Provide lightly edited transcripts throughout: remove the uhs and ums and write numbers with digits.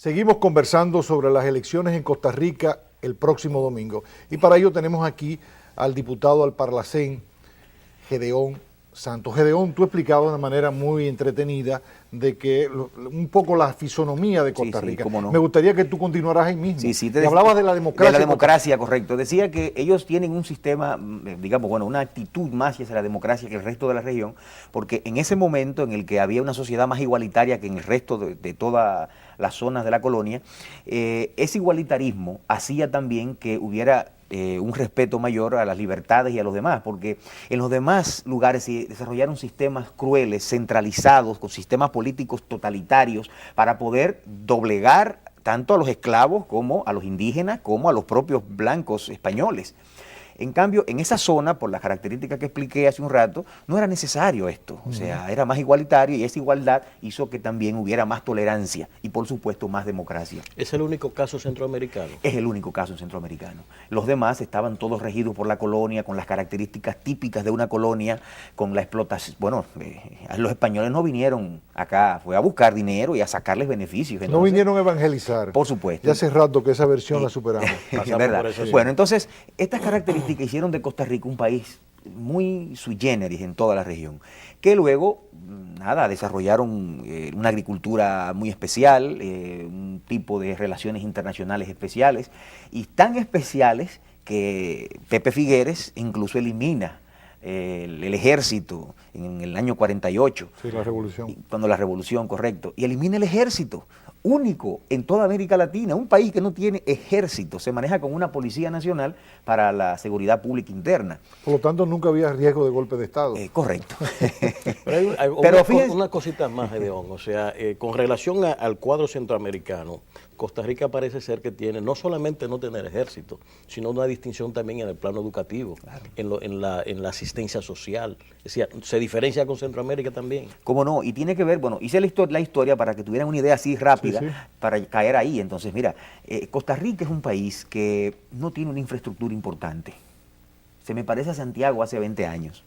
Seguimos conversando sobre las elecciones en Costa Rica el próximo domingo. Y para ello tenemos aquí al diputado al Parlacén, Gedeón Santos. Gedeón, tú explicabas de una manera muy entretenida de que un poco la fisonomía de Costa Rica. Cómo no. Me gustaría que tú continuaras ahí mismo. Te hablabas de la democracia. De la democracia, correcto. Decía que ellos tienen un sistema, digamos, bueno, una actitud más hacia la democracia que el resto de la región, porque en ese momento en el que había una sociedad más igualitaria que en el resto de todas las zonas de la colonia, ese igualitarismo hacía también que hubiera un respeto mayor a las libertades y a los demás, porque en los demás lugares se desarrollaron sistemas crueles, centralizados, con sistemas políticos totalitarios, para poder doblegar tanto a los esclavos como a los indígenas, como a los propios blancos españoles. En cambio, en esa zona, por las características que expliqué hace un rato, no era necesario esto. O sea, era más igualitario y esa igualdad hizo que también hubiera más tolerancia y, por supuesto, más democracia. ¿Es el único caso centroamericano? Es el único caso centroamericano. Los demás estaban todos regidos por la colonia, con las características típicas de una colonia, con la explotación. Bueno, los españoles no vinieron acá, fue a buscar dinero y a sacarles beneficios. Entonces, no vinieron a evangelizar. Por supuesto. Ya hace rato que esa versión la superamos. ¿Verdad? Bueno, entonces, estas características que hicieron de Costa Rica un país muy sui generis en toda la región, que luego, nada, desarrollaron una agricultura muy especial, un tipo de relaciones internacionales especiales, y tan especiales que Pepe Figueres incluso elimina el ejército en el año 48. Sí, la revolución. Cuando la revolución, correcto, y elimina el ejército. Único en toda América Latina, un país que no tiene ejército, se maneja con una policía nacional para la seguridad pública interna. Por lo tanto, nunca había riesgo de golpe de Estado. Correcto. Pero una cosita más, Gedeón, o sea, con relación al cuadro centroamericano, Costa Rica parece ser que tiene, no solamente no tener ejército, sino una distinción también en el plano educativo, claro, en la asistencia social. Es decir, se diferencia con Centroamérica también. ¿Cómo no? Y tiene que ver, bueno, hice la historia para que tuvieran una idea así rápida, sí, para caer ahí. Entonces, mira, Costa Rica es un país que no tiene una infraestructura importante. Se me parece a Santiago hace 20 años.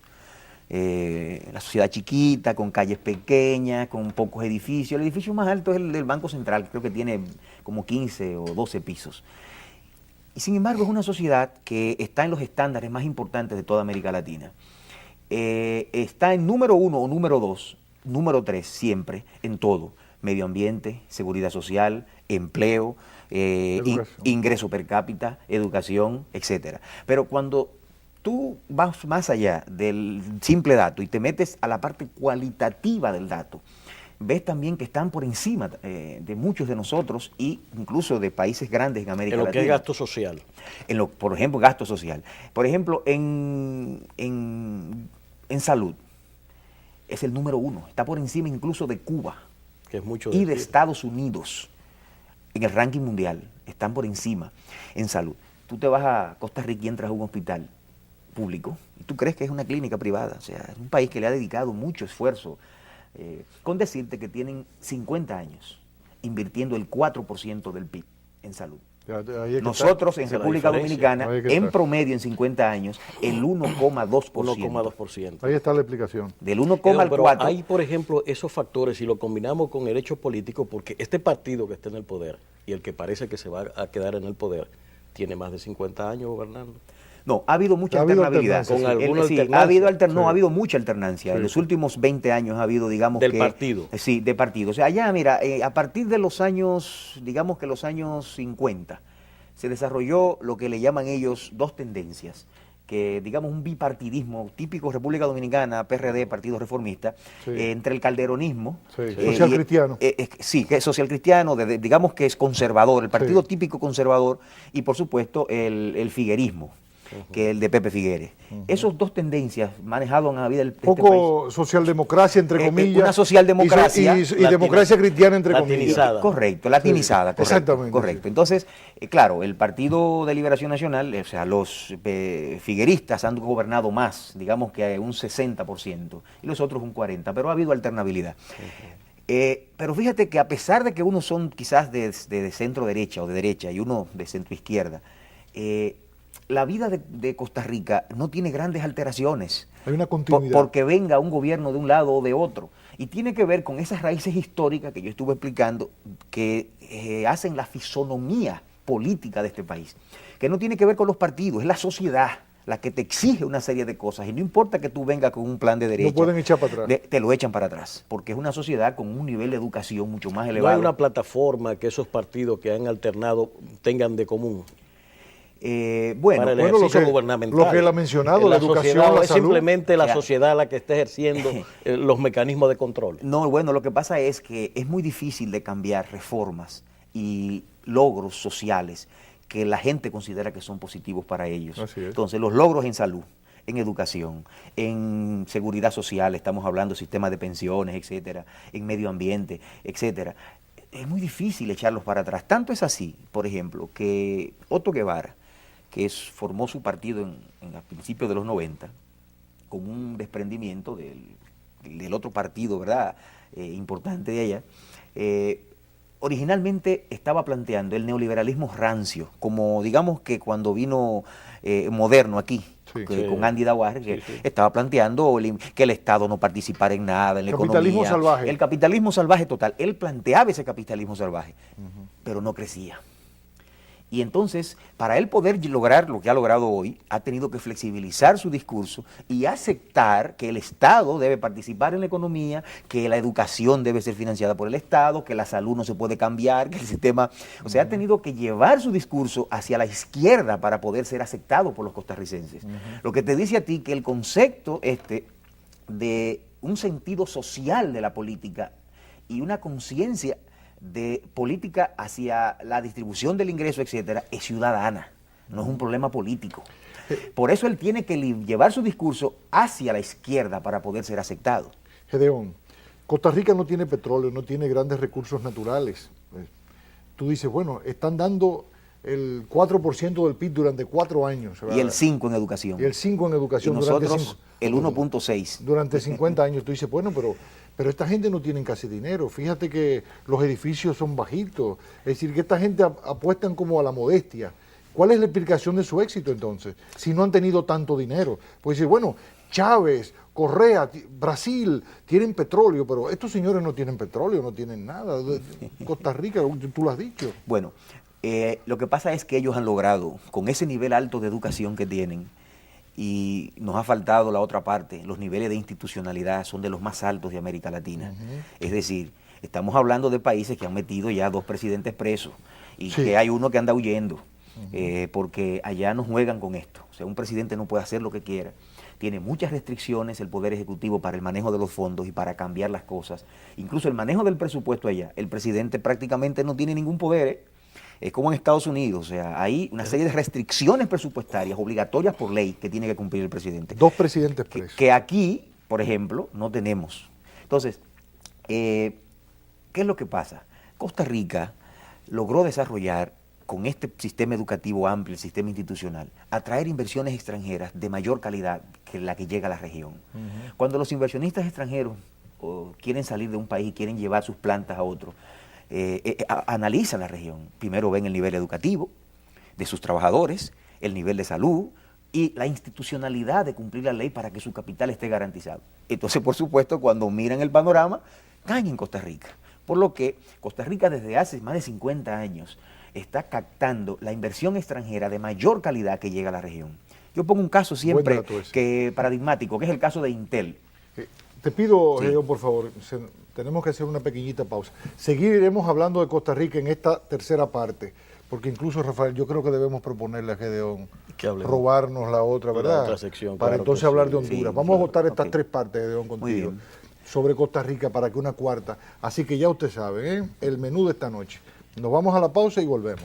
La sociedad chiquita, con calles pequeñas, con pocos edificios. El edificio más alto es el del Banco Central, creo que tiene como 15 o 12 pisos. Y sin embargo es una sociedad que está en los estándares más importantes de toda América Latina. Está en número 1 o número 2, número 3 siempre, en todo. Medio ambiente, seguridad social, empleo, ingreso per cápita, educación, etcétera. Pero cuando tú vas más allá del simple dato y te metes a la parte cualitativa del dato, ves también que están por encima de muchos de nosotros e incluso de países grandes en América Latina. En lo que es gasto social. Por ejemplo, gasto social. Por ejemplo, en salud es el número 1, está por encima incluso de Cuba, que es mucho y de Estados Unidos. En el ranking mundial están por encima en salud. Tú te vas a Costa Rica y entras a un hospital público y tú crees que es una clínica privada. O sea, es un país que le ha dedicado mucho esfuerzo, con decirte que tienen 50 años invirtiendo el 4% del PIB en salud. Nosotros en República Dominicana, en promedio en 50 años, el 1,2%. 1,2%. Ahí está la explicación. Del 1, al 4. Hay, por ejemplo, esos factores, si lo combinamos con el hecho político, porque este partido que está en el poder y el que parece que se va a quedar en el poder, tiene más de 50 años gobernando. No, ha habido mucha alternabilidad. Ha habido mucha alternancia. Sí. En los últimos 20 años ha habido, digamos, del partido. Sí, de partido. O sea, allá, mira, a partir de los años, digamos que los años 50, se desarrolló lo que le llaman ellos dos tendencias, que digamos un bipartidismo típico República Dominicana, PRD, Partido Reformista, sí, entre el calderonismo, social cristiano. Sí, que es social cristiano, digamos que es conservador, el partido típico conservador, y por supuesto el figuerismo, que el de Pepe Figueres. Esos dos tendencias manejados en la vida del poco país. Socialdemocracia, entre comillas. Una socialdemocracia. Y democracia cristiana, entre latinizada. Comillas. Correcto, latinizada. Sí, correcto, exactamente. Correcto. Sí. Entonces, claro, el Partido de Liberación Nacional, o sea, los figueristas han gobernado más, digamos que un 60%, y los otros un 40%, pero ha habido alternabilidad. Pero fíjate que a pesar de que unos son quizás de centro derecha o de derecha y uno de centro izquierda, la vida de Costa Rica no tiene grandes alteraciones. Hay una continuidad. Porque venga un gobierno de un lado o de otro. Y tiene que ver con esas raíces históricas que yo estuve explicando, que hacen la fisonomía política de este país. Que no tiene que ver con los partidos, es la sociedad la que te exige una serie de cosas. Y no importa que tú vengas con un plan de derecha. No pueden echar para atrás. Te lo echan para atrás. Porque es una sociedad con un nivel de educación mucho más elevado. ¿No hay una plataforma que esos partidos que han alternado tengan de común? Bueno, lo que él ha mencionado, la educación, la es salud. simplemente la sociedad la que está ejerciendo los mecanismos de control. No, bueno, lo que pasa es que es muy difícil de cambiar reformas y logros sociales que la gente considera que son positivos para ellos. Así es. Entonces, los logros en salud, en educación, en seguridad social, estamos hablando de sistemas de pensiones, etcétera, en medio ambiente, etcétera. Es muy difícil echarlos para atrás. Tanto es así, por ejemplo, que Otto Guevara, que formó su partido a principios de los 90, con un desprendimiento del otro partido, ¿verdad?, importante de allá, originalmente estaba planteando el neoliberalismo rancio, como digamos que cuando vino Moderno aquí, con Andy Daguarre, que estaba planteando que el Estado no participara en nada, en la capitalismo economía. Salvaje. El capitalismo salvaje total. Él planteaba ese capitalismo salvaje, pero no crecía. Y entonces, para él poder lograr lo que ha logrado hoy, ha tenido que flexibilizar su discurso y aceptar que el Estado debe participar en la economía, que la educación debe ser financiada por el Estado, que la salud no se puede cambiar, que el sistema... O sea, ha tenido que llevar su discurso hacia la izquierda para poder ser aceptado por los costarricenses. Lo que te dice a ti que el concepto de un sentido social de la política y una conciencia de política hacia la distribución del ingreso, etcétera, es ciudadana, no es un problema político. Por eso él tiene que llevar su discurso hacia la izquierda para poder ser aceptado. Gedeón, Costa Rica no tiene petróleo, no tiene grandes recursos naturales. Tú dices, bueno, están dando el 4% del PIB durante 4 años. ¿Verdad? Y el 5% en educación. Y el 5% en educación. Y nosotros el 1.6%. Durante 50 años. Tú dices, bueno, pero esta gente no tiene casi dinero. Fíjate que los edificios son bajitos. Es decir, que esta gente apuestan como a la modestia. ¿Cuál es la explicación de su éxito entonces? Si no han tenido tanto dinero. Pues decir, bueno, Chávez, Correa, Brasil tienen petróleo, pero estos señores no tienen petróleo, no tienen nada. Costa Rica, tú lo has dicho. Bueno, lo que pasa es que ellos han logrado, con ese nivel alto de educación que tienen, y nos ha faltado la otra parte, los niveles de institucionalidad son de los más altos de América Latina. Es decir, estamos hablando de países que han metido ya 2 presidentes presos y que hay uno que anda huyendo, porque allá no juegan con esto. O sea, un presidente no puede hacer lo que quiera. Tiene muchas restricciones el Poder Ejecutivo para el manejo de los fondos y para cambiar las cosas. Incluso el manejo del presupuesto allá, el presidente prácticamente no tiene ningún poder, Es como en Estados Unidos, o sea, hay una serie de restricciones presupuestarias obligatorias por ley que tiene que cumplir el presidente. 2 presidentes presos. Que aquí, por ejemplo, no tenemos. Entonces, ¿qué es lo que pasa? Costa Rica logró desarrollar con este sistema educativo amplio, el sistema institucional, atraer inversiones extranjeras de mayor calidad que la que llega a la región. Cuando los inversionistas extranjeros quieren salir de un país y quieren llevar sus plantas a otro, analizan la región. Primero ven el nivel educativo de sus trabajadores, el nivel de salud y la institucionalidad de cumplir la ley para que su capital esté garantizado. Entonces, por supuesto, cuando miran el panorama, caen en Costa Rica. Por lo que Costa Rica desde hace más de 50 años está captando la inversión extranjera de mayor calidad que llega a la región. Yo pongo un caso siempre paradigmático, que es el caso de Intel. Te pido, Gedeón, por favor, tenemos que hacer una pequeñita pausa. Seguiremos hablando de Costa Rica en esta tercera parte, porque incluso, Rafael, yo creo que debemos proponerle a Gedeón robarnos la otra, ¿verdad? La otra sección, para entonces hablar de Honduras. Sí, Vamos a votar estas 3 partes, Gedeón, contigo, sobre Costa Rica para que una cuarta. Así que ya usted sabe, el menú de esta noche. Nos vamos a la pausa y volvemos.